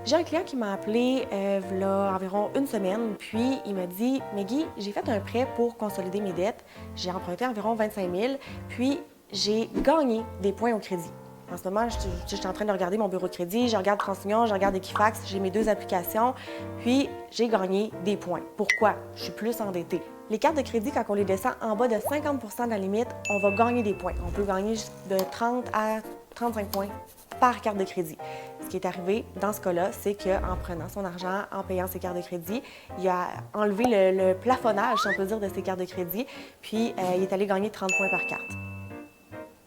J'ai un client qui m'a appelé il y a environ une semaine, puis il m'a dit « Meggy, j'ai fait un prêt pour consolider mes dettes. J'ai emprunté environ 25 000, puis j'ai gagné des points au crédit. En ce moment, je suis en train de regarder mon bureau de crédit, je regarde TransUnion, je regarde Equifax, j'ai mes deux applications, puis j'ai gagné des points. Pourquoi? Je suis plus endettée. Les cartes de crédit, quand on les descend en bas de 50 de la limite, on va gagner des points. On peut gagner de 30 à 35 points par carte de crédit. Ce qui est arrivé dans ce cas-là, c'est qu'en prenant son argent, en payant ses cartes de crédit, il a enlevé le plafonnage, si on peut dire, de ses cartes de crédit, puis il est allé gagner 30 points par carte.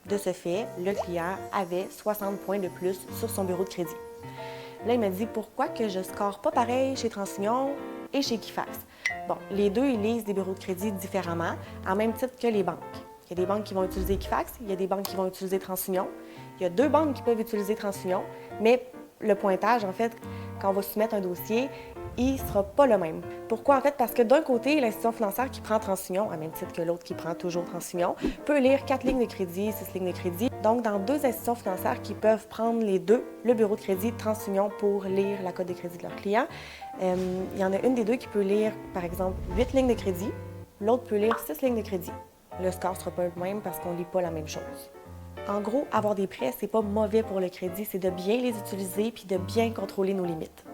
De ce fait, le client avait 60 points de plus sur son bureau de crédit. Là, il m'a dit pourquoi que je score pas pareil chez TransUnion et chez Equifax. Bon, les deux, ils lisent des bureaux de crédit différemment, en même titre que les banques. Il y a des banques qui vont utiliser Equifax, il y a des banques qui vont utiliser TransUnion. Il y a deux banques qui peuvent utiliser TransUnion, mais le pointage, en fait, quand on va soumettre un dossier, il ne sera pas le même. Pourquoi? En fait, parce que d'un côté, l'institution financière qui prend TransUnion, à même titre que l'autre qui prend toujours TransUnion, peut lire 4 lignes de crédit, 6 lignes de crédit. Donc, dans deux institutions financières qui peuvent prendre les deux, le bureau de crédit, TransUnion, pour lire la cote de crédit de leur client, il y en a une des deux qui peut lire, par exemple, 8 lignes de crédit, l'autre peut lire 6 lignes de crédit. Le score ne sera pas le même parce qu'on ne lit pas la même chose. En gros, avoir des prêts, c'est pas mauvais pour le crédit, c'est de bien les utiliser puis de bien contrôler nos limites.